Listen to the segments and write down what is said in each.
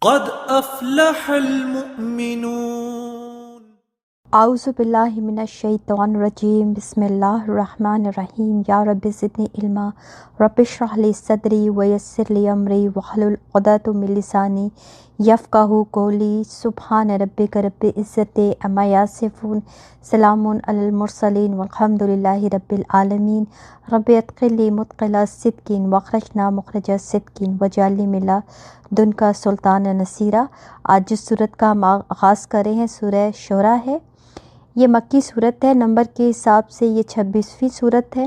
قد افلح المؤمنون۔ اعوذ باللہ من الشیطان الرجیم، بسم اللہ الرحمن الرحیم۔ یا رب زدنی علما، رب اشرح لی صدری ویسر لی امری واحلل عقدۃ من لسانی یفقہوا قولی۔ سبحان ربک رب العزۃ عما یصفون، سلام علی المرسلین والحمد للہ رب العالمین۔ رب ادخل لی مدخل صدق واخرجنا مخرج صدق واجعل لی من لدنک سلطانا نصیرا۔ آج جس صورت کا ہم آغاز کر رہے ہیں سورہ شعراء ہے۔ یہ مکی صورت ہے، نمبر کے حساب سے یہ 26ویں صورت ہے۔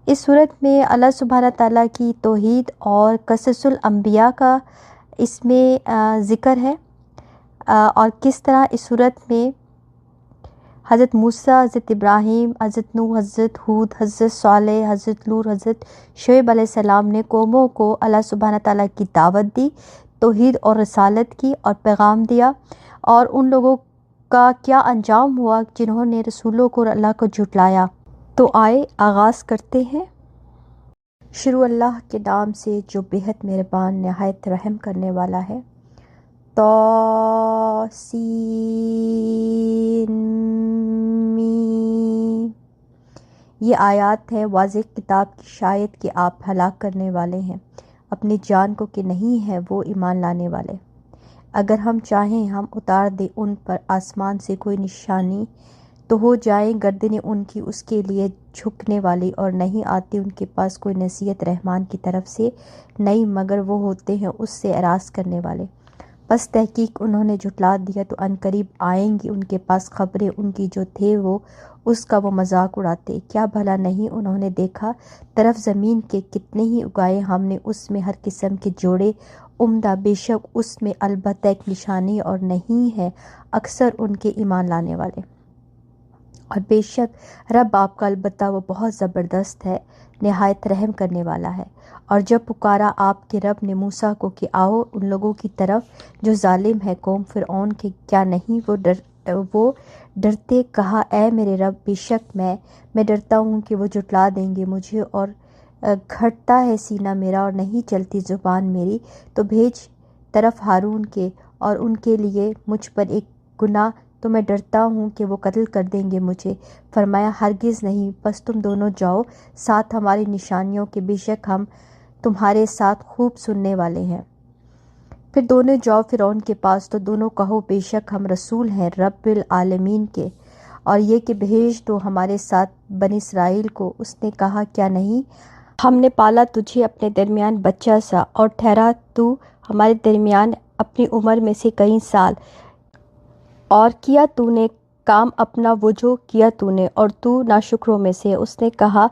اس صورت میں اللہ سبحانہ تعالیٰ کی توحید اور قصص الانبیاء کا اس میں ذکر ہے، اور کس طرح اس صورت میں حضرت موسیٰ، حضرت ابراہیم، حضرت نوح، حضرت ہود، حضرت صالح، حضرت لوط، حضرت شعیب علیہ السلام نے قوموں کو اللہ سبحانہ تعالیٰ کی دعوت دی، توحید اور رسالت کی اور پیغام دیا، اور ان لوگوں کا کیا انجام ہوا جنہوں نے رسولوں کو اور اللہ کو جھٹلایا۔ تو آئے آغاز کرتے ہیں۔ شروع اللہ کے نام سے جو بےحد مہربان نہایت رحم کرنے والا ہے۔ طاسین میم۔ یہ آیات ہے واضح کتاب کی شاید کہ آپ ہلاک کرنے والے ہیں اپنی جان کو کہ نہیں ہے وہ ایمان لانے والے۔ اگر ہم چاہیں ہم اتار دیں ان پر آسمان سے کوئی نشانی تو ہو جائیں گردنیں ان کی اس کے لیے جھکنے والی، اور نہیں آتی ان کے پاس کوئی نصیحت رحمان کی طرف سے نہیں مگر وہ ہوتے ہیں اس سے اعراض کرنے والے۔ بس تحقیق انہوں نے جھٹلا دیا تو عنقریب آئیں گی ان کے پاس خبریں ان کی جو تھے وہ اس کا وہ مذاق اڑاتے۔ کیا بھلا نہیں انہوں نے دیکھا طرف زمین کے کتنے ہی اگائے ہم نے اس میں ہر قسم کے جوڑے عمدہ، بے شک اس میں البتہ ایک نشانی اور نہیں ہے اکثر ان کے ایمان لانے والے۔ اور بے شک رب آپ کا البتہ وہ بہت زبردست ہے، نہایت رحم کرنے والا ہے۔ اور جب پکارا آپ کے رب نے موسیٰ کو کہ آؤ ان لوگوں کی طرف جو ظالم ہے قوم فرعون کے، کیا نہیں وہ ڈرتے؟ کہا اے میرے رب بے شک میں ڈرتا ہوں کہ وہ جھٹلا دیں گے مجھے، اور گھٹتا ہے سینہ میرا اور نہیں چلتی زبان میری، تو بھیج طرف ہارون کے اور ان کے لیے مجھ پر ایک گناہ، تو میں ڈرتا ہوں کہ وہ قتل کر دیں گے مجھے۔ فرمایا ہرگز نہیں، بس تم دونوں جاؤ ساتھ ہماری نشانیوں کے، بے شک ہم تمہارے ساتھ خوب سننے والے ہیں۔ پھر دونوں جاؤ فرعون کے پاس تو دونوں کہو بے شک ہم رسول ہیں رب العالمین کے، اور یہ کہ بھیج دو ہمارے ساتھ بنی اسرائیل کو۔ اس نے کہا کیا نہیں ہم نے پالا تجھے اپنے درمیان بچہ سا، اور ٹھہرا تو ہمارے درمیان اپنی عمر میں سے کئی سال، اور کیا تو نے کام اپنا وہ جو کیا تو نے، اور تو ناشکروں میں سے۔ اس نے کہا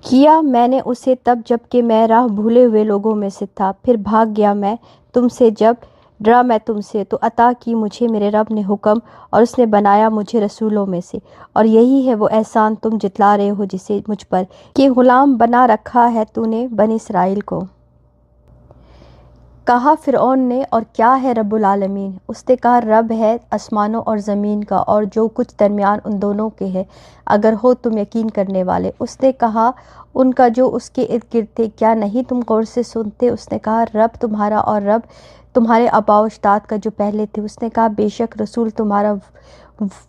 کیا میں نے اسے تب جب کہ میں راہ بھولے ہوئے لوگوں میں سے تھا، پھر بھاگ گیا میں تم سے جب ڈرا میں تم سے، تو عطا کی مجھے میرے رب نے حکم، اور اس نے بنایا مجھے رسولوں میں سے۔ اور یہی ہے وہ احسان تم جتلا رہے ہو جسے مجھ پر، کہ غلام بنا رکھا ہے تو نے بنی اسرائیل کو۔ کہا فرعون نے اور کیا ہے رب العالمین؟ اس نے کہا رب ہے آسمانوں اور زمین کا اور جو کچھ درمیان ان دونوں کے ہے، اگر ہو تم یقین کرنے والے۔ اس نے کہا ان کا جو اس کے ارد گرد تھے، کیا نہیں تم غور سے سنتے؟ اس نے کہا رب تمہارا اور رب تمہارے آباء و اجداد کا جو پہلے تھے۔ اس نے کہا بے شک رسول تمہارا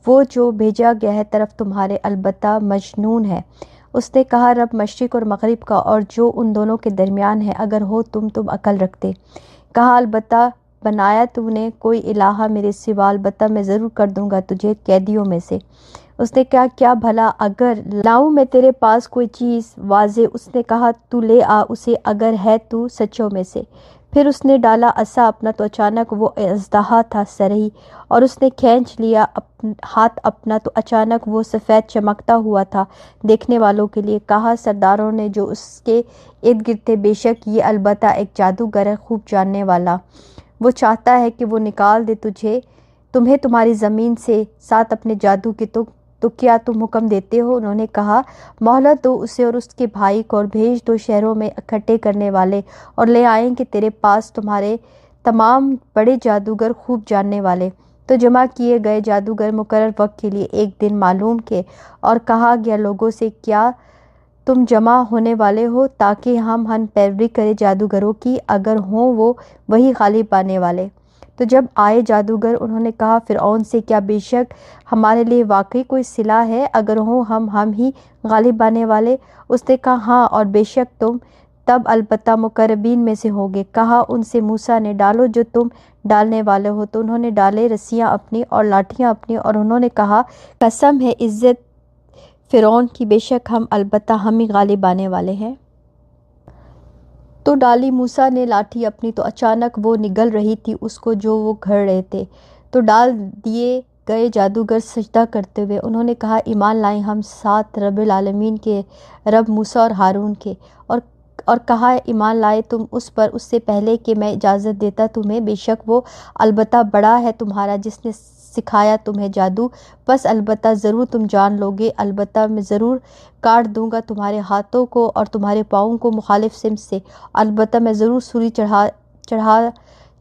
وہ جو بھیجا گیا ہے طرف تمہارے، البتہ مجنون ہے۔ اس نے کہا رب مشرق اور مغرب کا اور جو ان دونوں کے درمیان ہے، اگر ہو تم عقل رکھتے۔ کہا البتہ بنایا تو نے کوئی الہ میرے سوا، البتہ میں ضرور کر دوں گا تجھے قیدیوں میں سے۔ اس نے کہا کیا بھلا اگر لاؤں میں تیرے پاس کوئی چیز واضح؟ اس نے کہا تو لے آ اسے اگر ہے تو سچوں میں سے۔ پھر اس نے ڈالا عصا اپنا تو اچانک وہ اژدہا تھا سرہی، اور اس نے کھینچ لیا ہاتھ اپنا تو اچانک وہ سفید چمکتا ہوا تھا دیکھنے والوں کے لیے۔ کہا سرداروں نے جو اس کے ارد گرد تھے بے شک یہ البتہ ایک جادوگر ہے خوب جاننے والا، وہ چاہتا ہے کہ وہ نکال دے تمہیں تمہاری زمین سے ساتھ اپنے جادو کے، تو کیا تم حکم دیتے ہو؟ انہوں نے کہا مہلت دو اسے اور اس کے بھائی کو، اور بھیج دو شہروں میں اکٹھے کرنے والے، اور لے آئیں کہ تیرے پاس تمہارے تمام بڑے جادوگر خوب جاننے والے۔ تو جمع کیے گئے جادوگر مقرر وقت کے لیے ایک دن معلوم کے، اور کہا گیا لوگوں سے کیا تم جمع ہونے والے ہو تاکہ ہم پیروی کریں جادوگروں کی، اگر ہوں وہ وہی غالب آنے والے۔ تو جب آئے جادوگر انہوں نے کہا فرعون سے، کیا بے شک ہمارے لیے واقعی کوئی صلہ ہے اگر ہوں ہم ہی غالب آنے والے؟ اس نے کہا ہاں، اور بے شک تم تب البتہ مقربین میں سے ہوگے۔ کہا ان سے موسیٰ نے، ڈالو جو تم ڈالنے والے ہو۔ تو انہوں نے ڈالے رسیاں اپنی اور لاٹھیاں اپنی، اور انہوں نے کہا قسم ہے عزت فرعون کی، بے شک البتہ ہم ہی غالب آنے والے ہیں۔ تو ڈالی موسیٰ نے لاٹھی اپنی، تو اچانک وہ نگل رہی تھی اس کو جو وہ گھڑ رہے تھے۔ تو ڈال دیے گئے جادوگر سجدہ کرتے ہوئے انہوں نے کہا ایمان لائیں ہم ساتھ رب العالمین کے، رب موسیٰ اور ہارون کے، اور کہا ایمان لائے تم اس پر اس سے پہلے کہ میں اجازت دیتا تمہیں، بے شک وہ البتہ بڑا ہے تمہارا جس نے سکھایا تمہیں جادو، بس البتہ ضرور تم جان لو گے، البتہ میں ضرور کاٹ دوں گا تمہارے ہاتھوں کو اور تمہارے پاؤں کو مخالف سمت سے، البتہ میں ضرور سولی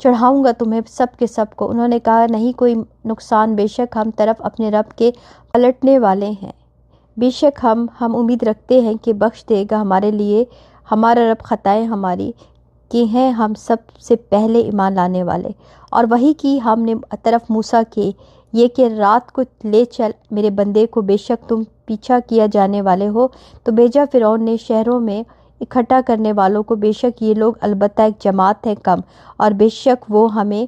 چڑھاؤں گا تمہیں سب کے سب کو۔ انہوں نے کہا نہیں کوئی نقصان، بے شک ہم طرف اپنے رب کے پلٹنے والے ہیں، بے شک ہم امید رکھتے ہیں کہ بخش دے گا ہمارے لیے ہمارا رب خطائیں ہماری کہ ہیں ہم سب سے پہلے ایمان لانے والے۔ اور وحی کی ہم نے طرف موسیٰ کے یہ کہ رات کو لے چل میرے بندے کو، بے شک تم پیچھا کیا جانے والے ہو۔ تو بھیجا فرعون نے شہروں میں اکٹھا کرنے والوں کو، بے شک یہ لوگ البتہ ایک جماعت ہے کم، اور بے شک وہ ہمیں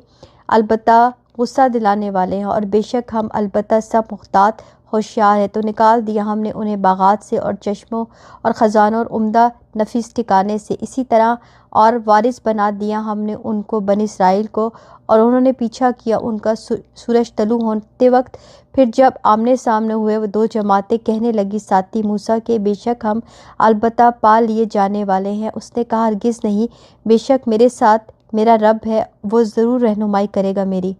البتہ غصہ دلانے والے ہیں، اور بے شک ہم البتہ سب محتاط ہوشیار ہے۔ تو نکال دیا ہم نے انہیں باغات سے اور چشموں اور خزانوں اور عمدہ نفیس ٹھکانے سے، اسی طرح اور وارث بنا دیا ہم نے ان کو بنی اسرائیل کو، اور انہوں نے پیچھا کیا ان کا سورج طلوع ہوتے وقت۔ پھر جب آمنے سامنے ہوئے وہ دو جماعتیں، کہنے لگی ساتھی موسیٰ کے، بے شک ہم البتہ پا لیے جانے والے ہیں۔ اس نے کہا ہرگز نہیں، بے شک میرے ساتھ میرا رب ہے، وہ ضرور رہنمائی کرے گا میری۔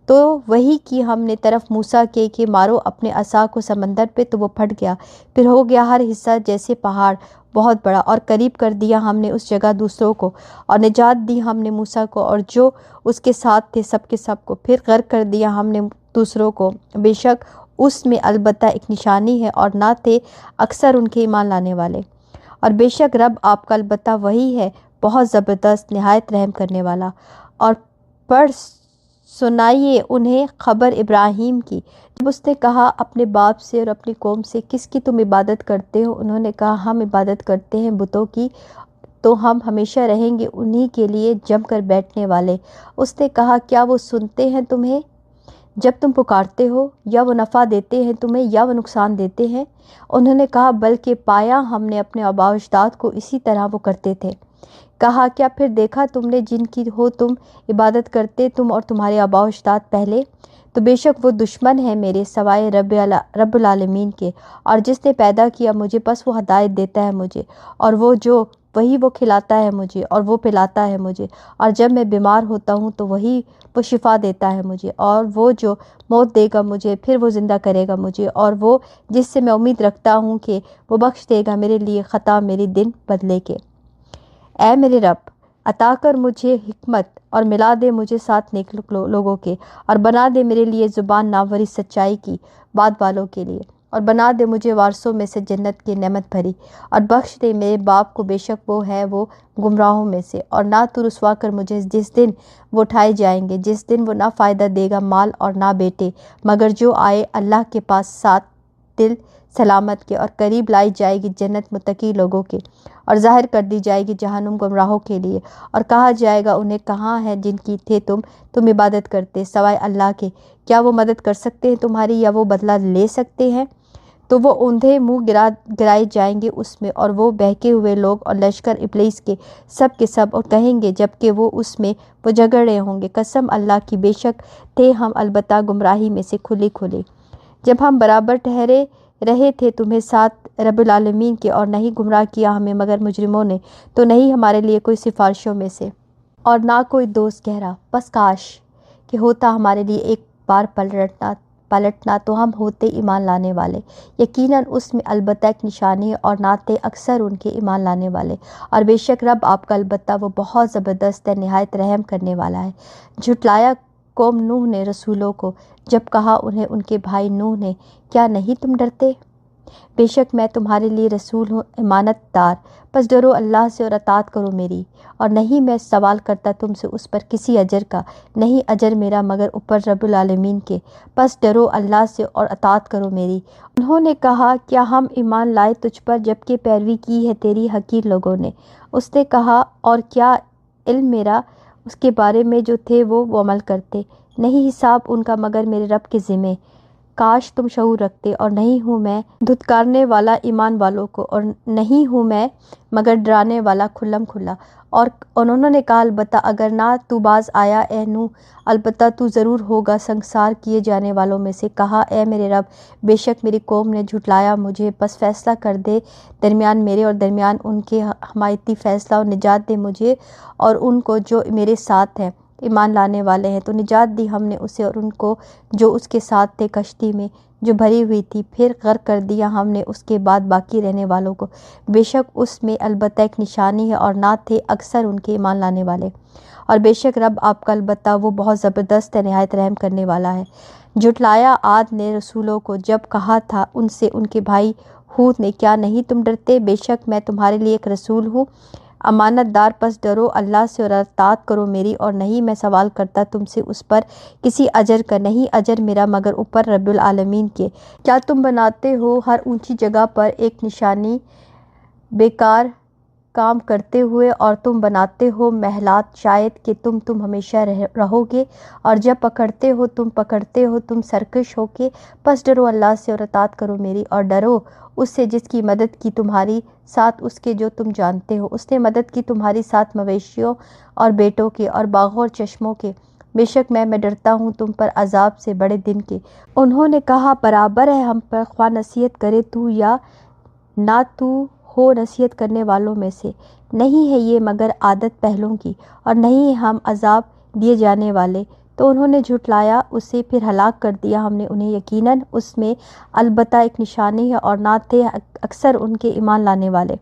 تو وہی کی ہم نے طرف موسیٰ کے کہ مارو اپنے عصا کو سمندر پہ، تو وہ پھٹ گیا، پھر ہو گیا ہر حصہ جیسے پہاڑ بہت بڑا، اور قریب کر دیا ہم نے اس جگہ دوسروں کو، اور نجات دی ہم نے موسیٰ کو اور جو اس کے ساتھ تھے سب کے سب کو، پھر غرق کر دیا ہم نے دوسروں کو، بے شک اس میں البتہ ایک نشانی ہے اور نہ تھے اکثر ان کے ایمان لانے والے۔ اور بے شک رب آپ کا البتہ وہی ہے بہت زبردست، نہایت رحم کرنے والا۔ اور پڑھ سنائیے انہیں خبر ابراہیم کی، جب اس نے کہا اپنے باپ سے اور اپنی قوم سے کس کی تم عبادت کرتے ہو؟ انہوں نے کہا ہم عبادت کرتے ہیں بتوں کی، تو ہم ہمیشہ رہیں گے انہی کے لیے جم کر بیٹھنے والے۔ اس نے کہا کیا وہ سنتے ہیں تمہیں جب تم پکارتے ہو، یا وہ نفع دیتے ہیں تمہیں یا وہ نقصان دیتے ہیں؟ انہوں نے کہا بلکہ پایا ہم نے اپنے آباء و اجداد کو اسی طرح وہ کرتے تھے۔ کہا کیا پھر دیکھا تم نے جن کی ہو تم عبادت کرتے تم اور تمہارے آباء و اجداد پہلے؟ تو بے شک وہ دشمن ہیں میرے سوائے رب العالمین کے، اور جس نے پیدا کیا مجھے بس وہ ہدایت دیتا ہے مجھے، اور وہی وہ کھلاتا ہے مجھے اور وہ پلاتا ہے مجھے، اور جب میں بیمار ہوتا ہوں تو وہ شفا دیتا ہے مجھے، اور وہ جو موت دے گا مجھے پھر وہ زندہ کرے گا مجھے، اور وہ جس سے میں امید رکھتا ہوں کہ وہ بخش دے گا میرے لیے خطا میری دن بدلے کے۔ اے میرے رب عطا کر مجھے حکمت اور ملا دے مجھے ساتھ نیک لوگوں کے، اور بنا دے میرے لیے زبان ناوری سچائی کی بات والوں کے لیے، اور بنا دے مجھے وارثوں میں سے جنت کی نعمت بھری، اور بخش دے میرے باپ کو بے شک وہ ہے وہ گمراہوں میں سے، اور نہ تو رسوا کر مجھے جس دن وہ اٹھائے جائیں گے، جس دن وہ نہ فائدہ دے گا مال اور نہ بیٹے، مگر جو آئے اللہ کے پاس ساتھ دل سلامت کے، اور قریب لائی جائے گی جنت متقی لوگوں کے، اور ظاہر کر دی جائے گی جہنم گمراہوں کے لیے، اور کہا جائے گا انہیں کہاں ہے جن کی تھے تم عبادت کرتے سوائے اللہ کے؟ کیا وہ مدد کر سکتے ہیں تمہاری یا وہ بدلہ لے سکتے ہیں؟ تو وہ اوندھے منہ گرائے جائیں گے اس میں، اور وہ بہکے ہوئے لوگ اور لشکر ابلیس کے سب اور کہیں گے جبکہ وہ اس میں وہ جھگڑ رہے ہوں گے قسم اللہ کی بے شک تھے ہم البتہ گمراہی میں سے کھلے جب ہم برابر ٹھہرے رہے تھے تمہیں ساتھ رب العالمین کے، اور نہیں گمراہ کیا ہمیں مگر مجرموں نے، تو نہیں ہمارے لیے کوئی سفارشوں میں سے اور نہ کوئی دوست گہرا، بس کاش کہ ہوتا ہمارے لیے ایک بار پلٹنا تو ہم ہوتے ایمان لانے والے، یقیناً اس میں البتہ ایک نشانی ہے اور نہ تھے اکثر ان کے ایمان لانے والے، اور بے شک رب آپ کا البتہ وہ بہت زبردست ہے نہایت رحم کرنے والا ہے۔ جھٹلایا قوم نوح نے رسولوں کو، جب کہا انہیں ان کے بھائی نوح نے کیا نہیں تم ڈرتے بے شک میں تمہارے لیے رسول ہوں امانت دار، پس ڈرو اللہ سے اور اطاعت کرو میری، اور نہیں میں سوال کرتا تم سے اس پر کسی اجر کا، نہیں اجر میرا مگر اوپر رب العالمین کے، پس ڈرو اللہ سے اور اطاعت کرو میری۔ انہوں نے کہا کیا ہم ایمان لائے تجھ پر جبکہ پیروی کی ہے تیری حقیر لوگوں نے؟ اس نے کہا اور کیا علم میرا اس کے بارے میں جو تھے وہ عمل کرتے، نہیں حساب ان کا مگر میرے رب کے ذمے، کاش تم شعور رکھتے، اور نہیں ہوں میں دھتکارنے والا ایمان والوں کو، اور نہیں ہوں میں مگر ڈرانے والا کھلم کھلا۔ اور انہوں نے کہا البتہ اگر نہ تو باز آیا اے نوح، البتہ تو ضرور ہوگا سنگسار کیے جانے والوں میں سے۔ کہا اے میرے رب، بے شک میری قوم نے جھٹلایا مجھے، پس فیصلہ کر دے درمیان میرے اور درمیان ان کے حمایتی فیصلہ، اور نجات دے مجھے اور ان کو جو میرے ساتھ ہیں ایمان لانے والے ہیں۔ تو نجات دی ہم نے اسے اور ان کو جو اس کے ساتھ تھے کشتی میں جو بھری ہوئی تھی، پھر غرق کر دیا ہم نے اس کے بعد باقی رہنے والوں کو، بے شک اس میں البتہ ایک نشانی ہے اور نہ تھے اکثر ان کے ایمان لانے والے، اور بے شک رب آپ کا البتہ وہ بہت زبردست ہے، نہایت رحم کرنے والا ہے۔ جھٹلایا عاد نے رسولوں کو جب کہا تھا ان سے ان کے بھائی ہود نے کیا نہیں تم ڈرتے، بے شک میں تمہارے لیے ایک رسول ہوں امانت دار، پس ڈرو اللہ سے اور اطاعت کرو میری، اور نہیں میں سوال کرتا تم سے اس پر کسی اجر کا، نہیں اجر میرا مگر اوپر رب العالمین کے۔ کیا تم بناتے ہو ہر اونچی جگہ پر ایک نشانی بیکار کام کرتے ہوئے، اور تم بناتے ہو محلات شاید کہ تم ہمیشہ رہو گے، اور جب پکڑتے ہو تم سرکش ہو کے، پس ڈرو اللہ سے اور اطاعت کرو میری، اور ڈرو اس سے جس کی مدد کی تمہاری ساتھ اس کے جو تم جانتے ہو، اس نے مدد کی تمہاری ساتھ مویشیوں اور بیٹوں کے اور باغوں اور چشموں کے، بے شک میں ڈرتا ہوں تم پر عذاب سے بڑے دن کے۔ انہوں نے کہا برابر ہے ہم پر خواہ نصیحت کرے تو یا نہ تو ہو نصیحت کرنے والوں میں سے، نہیں ہے یہ مگر عادت پہلوں کی، اور نہیں ہم عذاب دیے جانے والے۔ تو انہوں نے جھٹلایا اسے، پھر ہلاک کر دیا ہم نے انہیں، یقیناً اس میں البتہ ایک نشانی ہے اور نہ تھے اکثر ان کے ایمان لانے والے،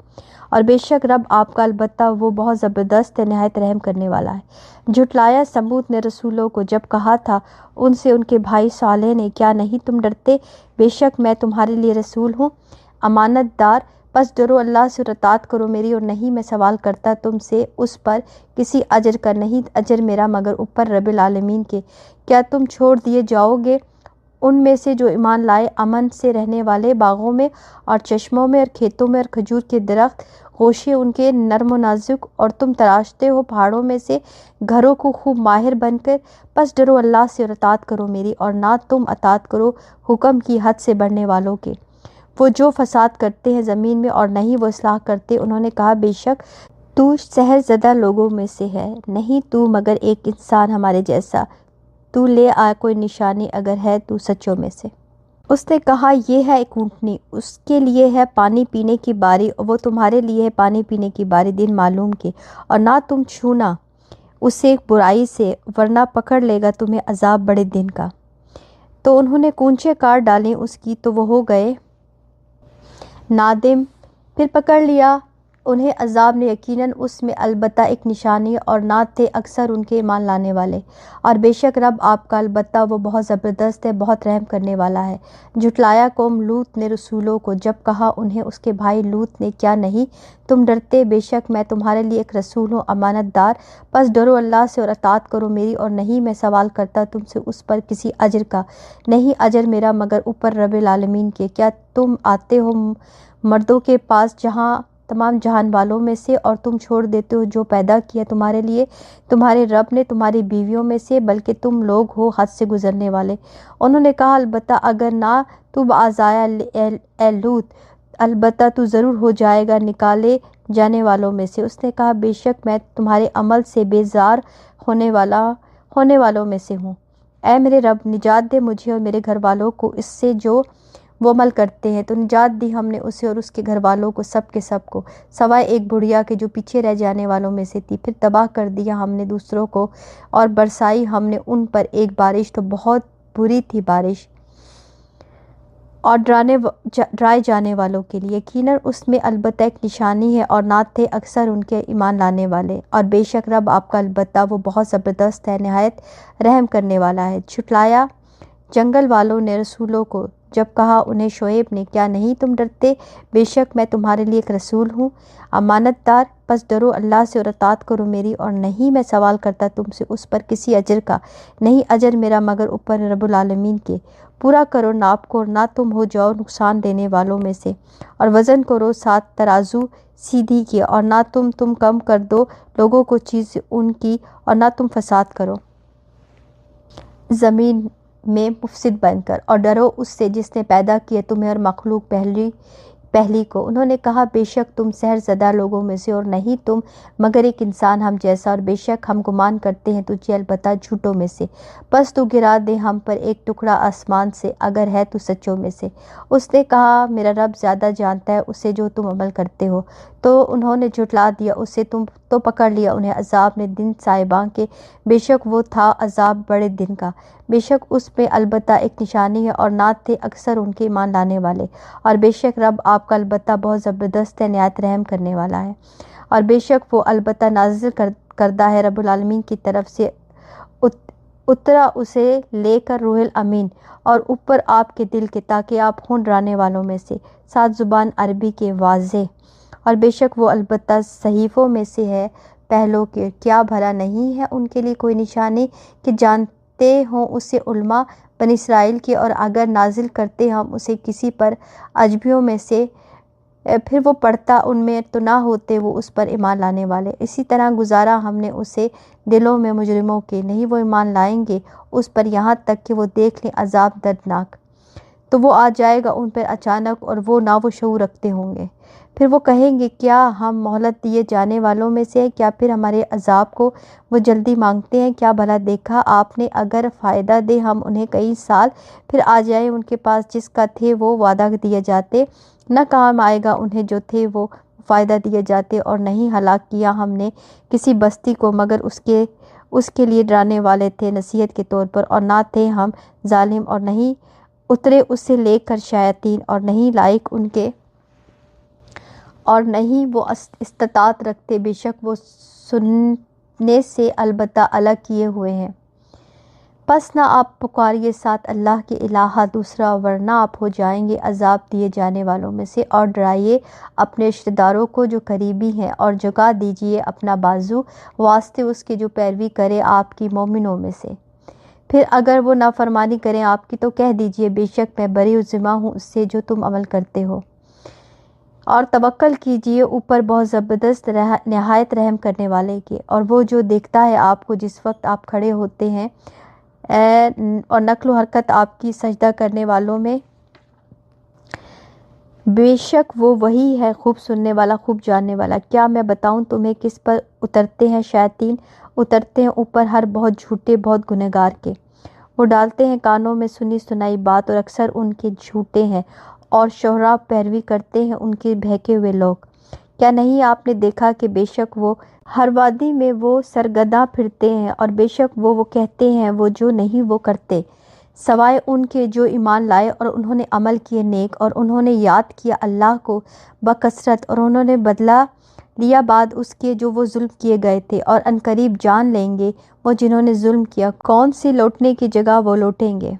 اور بے شک رب آپ کا البتہ وہ بہت زبردست ہے، نہایت رحم کرنے والا ہے۔ جھٹلایا سمود نے رسولوں کو جب کہا تھا ان سے ان کے بھائی صالح نے کیا نہیں تم ڈرتے، بے شک میں تمہارے لیے رسول ہوں امانت دار، پس ڈرو اللہ سے اور اطاعت کرو میری، اور نہیں میں سوال کرتا تم سے اس پر کسی اجر کا، نہیں اجر میرا مگر اوپر رب العالمین کے۔ کیا تم چھوڑ دیے جاؤ گے ان میں سے جو ایمان لائے، امن سے رہنے والے باغوں میں اور چشموں میں اور کھیتوں میں اور کھجور کے درخت، گوشے ان کے نرم و نازک، اور تم تراشتے ہو پہاڑوں میں سے گھروں کو خوب ماہر بن کر، پس ڈرو اللہ سے اور اطاعت کرو میری، اور نہ تم اطاعت کرو حکم کی حد سے بڑھنے والوں کے، وہ جو فساد کرتے ہیں زمین میں اور نہیں وہ اصلاح کرتے۔ انہوں نے کہا بے شک تو سحر زدہ لوگوں میں سے ہے، نہیں تو مگر ایک انسان ہمارے جیسا، تو لے آ کوئی نشانی اگر ہے تو سچوں میں سے۔ اس نے کہا یہ ہے ایک اونٹنی، اس کے لیے ہے پانی پینے کی باری، وہ تمہارے لیے ہے پانی پینے کی باری دن معلوم کے، اور نہ تم چھونا اسے برائی سے ورنہ پکڑ لے گا تمہیں عذاب بڑے دن کا۔ تو انہوں نے کونچیں کاٹ ڈالیں اس کی، تو وہ ہو گئے نادم، پھر پکڑ لیا انہیں عذاب نے، یقیناً اس میں البتہ ایک نشانی اور نہ تھے اکثر ان کے ایمان لانے والے، اور بے شک رب آپ کا البتہ وہ بہت زبردست ہے، بہت رحم کرنے والا ہے۔ جھٹلایا قوم لوط نے رسولوں کو جب کہا انہیں اس کے بھائی لوط نے کیا نہیں تم ڈرتے، بے شک میں تمہارے لیے ایک رسول ہوں امانت دار، پس ڈرو اللہ سے اور اطاعت کرو میری، اور نہیں میں سوال کرتا تم سے اس پر کسی اجر کا، نہیں اجر میرا مگر اوپر رب العالمین کے۔ کیا تم آتے ہو مردوں کے پاس تمام جہان والوں میں سے، اور تم چھوڑ دیتے ہو جو پیدا کیا تمہارے لیے تمہارے رب نے تمہاری بیویوں میں سے، بلکہ تم لوگ ہو حد سے گزرنے والے۔ انہوں نے کہا البتہ اگر نہ تو باز آیا اے لوط، البتہ تو ضرور ہو جائے گا نکالے جانے والوں میں سے۔ اس نے کہا بے شک میں تمہارے عمل سے بیزار ہونے والوں میں سے ہوں، اے میرے رب نجات دے مجھے اور میرے گھر والوں کو اس سے جو وہ عمل کرتے ہیں۔ تو نجات دی ہم نے اسے اور اس کے گھر والوں کو، سب کے سب کو، سوائے ایک بڑھیا کے جو پیچھے رہ جانے والوں میں سے تھی۔ پھر تباہ کر دیا ہم نے دوسروں کو، اور برسائی ہم نے ان پر ایک بارش، تو بہت بری تھی بارش اور ڈرائے جانے والوں کے لیے، یقیناً اس میں البتہ ایک نشانی ہے اور نہ تھے اکثر ان کے ایمان لانے والے، اور بے شک رب آپ کا البتہ وہ بہت زبردست ہے، نہایت رحم کرنے والا ہے۔ جھٹلایا جنگل والوں نے رسولوں کو جب کہا انہیں شعیب نے، کیا نہیں تم ڈرتے؟ بے شک میں تمہارے لیے ایک رسول ہوں، امانت دار، پس ڈرو اللہ سے اور اطاعت کرو میری، اور نہیں میں سوال کرتا تم سے اس پر کسی اجر کا، نہیں اجر میرا مگر اوپر رب العالمین کے۔ پورا کرو ناپ کو، اور نہ تم ہو جاؤ نقصان دینے والوں میں سے، اور وزن کرو ساتھ ترازو سیدھی کی، اور نہ تم کم کر دو لوگوں کو چیز ان کی، اور نہ تم فساد کرو زمین میں مفسد بن کر، اور ڈرو اس سے جس نے پیدا کیا تمہیں اور مخلوق پہلی کو۔ انہوں نے کہا بے شک تم سحر زدہ لوگوں میں سے اور نہیں تم مگر ایک انسان ہم جیسا، اور بے شک ہم گمان کرتے ہیں تجھے البتہ جھوٹوں میں سے، بس تو گرا دے ہم پر ایک ٹکڑا آسمان سے اگر ہے تو سچوں میں سے۔ اس نے کہا میرا رب زیادہ جانتا ہے اسے جو تم عمل کرتے ہو۔ تو انہوں نے جھٹلا دیا اسے، تو پکڑ لیا انہیں عذاب نے دن صائباں کے، بے شک وہ تھا عذاب بڑے دن کا، بے شک اس میں البتہ ایک نشانی ہے، اور نہ تھے اکثر ان کے ایمان لانے والے، اور بے شک رب آپ کا البتہ بہت زبردست ہے، نہایت رحم کرنے والا ہے۔ اور بے شک وہ البتہ نازل کردہ ہے رب العالمین کی طرف سے، اترا اسے لے کر روح الامین، اور اوپر آپ کے دل کے، تاکہ آپ ہوں ڈرانے والوں میں سے، ساتھ زبان عربی کے واضح، اور بے شک وہ البتہ صحیفوں میں سے ہے پہلوں کے، کیا بھلا نہیں ہے ان کے لیے کوئی نشانی کہ جانتے ہوں اسے علماء بنی اسرائیل کے، اور اگر نازل کرتے ہم اسے کسی پر اجنبیوں میں سے، پھر وہ پڑھتا ان میں تو نہ ہوتے وہ اس پر ایمان لانے والے۔ اسی طرح گزارا ہم نے اسے دلوں میں مجرموں کے، نہیں وہ ایمان لائیں گے اس پر یہاں تک کہ وہ دیکھ لیں عذاب دردناک، تو وہ آ جائے گا ان پر اچانک، اور وہ نہ وہ شعور رکھتے ہوں گے۔ پھر وہ کہیں گے کیا ہم مہلت دیے جانے والوں میں سے ہیں؟ کیا پھر ہمارے عذاب کو وہ جلدی مانگتے ہیں؟ کیا بھلا دیکھا آپ نے اگر فائدہ دے ہم انہیں کئی سال، پھر آ جائے ان کے پاس جس کا تھے وہ وعدہ دیے جاتے، نہ کام آئے گا انہیں جو تھے وہ فائدہ دیے جاتے، اور نہیں ہلاک کیا ہم نے کسی بستی کو مگر اس کے لیے ڈرانے والے تھے نصیحت کے طور پر، اور نہ تھے ہم ظالم، اور نہیں اترے اسے لے کر شیاطین، اور نہیں لائق ان کے، اور نہیں وہ استطاعت رکھتے، بے شک وہ سننے سے البتہ الگ کیے ہوئے ہیں۔ پس نہ آپ پکاریے ساتھ اللہ کے الہ دوسرا، ورنہ آپ ہو جائیں گے عذاب دیے جانے والوں میں سے، اور ڈرائیے اپنے رشتہ داروں کو جو قریبی ہیں، اور جھکا دیجیے اپنا بازو واسطے اس کے جو پیروی کرے آپ کی مومنوں میں سے۔ پھر اگر وہ نافرمانی کریں آپ کی تو کہہ دیجیے بے شک میں بری و ذمہ ہوں اس سے جو تم عمل کرتے ہو، اور توکل کیجیے اوپر بہت زبردست نہایت رحم کرنے والے کے۔ اور وہ جو دیکھتا ہے آپ کو جس وقت آپ کھڑے ہوتے ہیں، اور نقل و حرکت آپ کی سجدہ کرنے والوں میں، بے شک وہ وہی ہے خوب سننے والا خوب جاننے والا۔ کیا میں بتاؤں تمہیں کس پر اترتے ہیں شیاطین؟ اترتے ہیں اوپر ہر بہت جھوٹے بہت گنہگار کے، وہ ڈالتے ہیں کانوں میں سنی سنائی بات، اور اکثر ان کے جھوٹے ہیں، اور شعراء پیروی کرتے ہیں ان کے بہکے ہوئے لوگ۔ کیا نہیں آپ نے دیکھا کہ بے شک وہ ہر وادی میں وہ سرگرداں پھرتے ہیں، اور بے شک وہ کہتے ہیں وہ جو نہیں وہ کرتے، سوائے ان کے جو ایمان لائے اور انہوں نے عمل کیے نیک، اور انہوں نے یاد کیا اللہ کو بکثرت، اور انہوں نے بدلہ لیا بعد اس کے جو وہ ظلم کیے گئے تھے، اور عنقریب جان لیں گے وہ جنہوں نے ظلم کیا کون سی لوٹنے کی جگہ وہ لوٹیں گے۔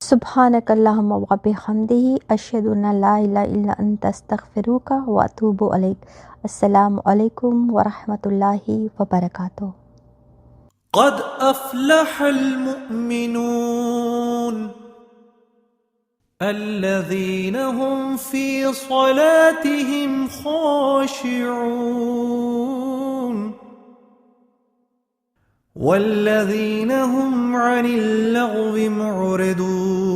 سبحانک اللہم و بحمدہ، اشہد ان لا الہ الا انت، استغفرک و اتوب الیک۔ السلام علیکم ورحمۃ اللہ وبرکاتہ۔ قد افلح المؤمنون الذين هم في صلاتهم خاشعون والذين هم عن اللغو معرضون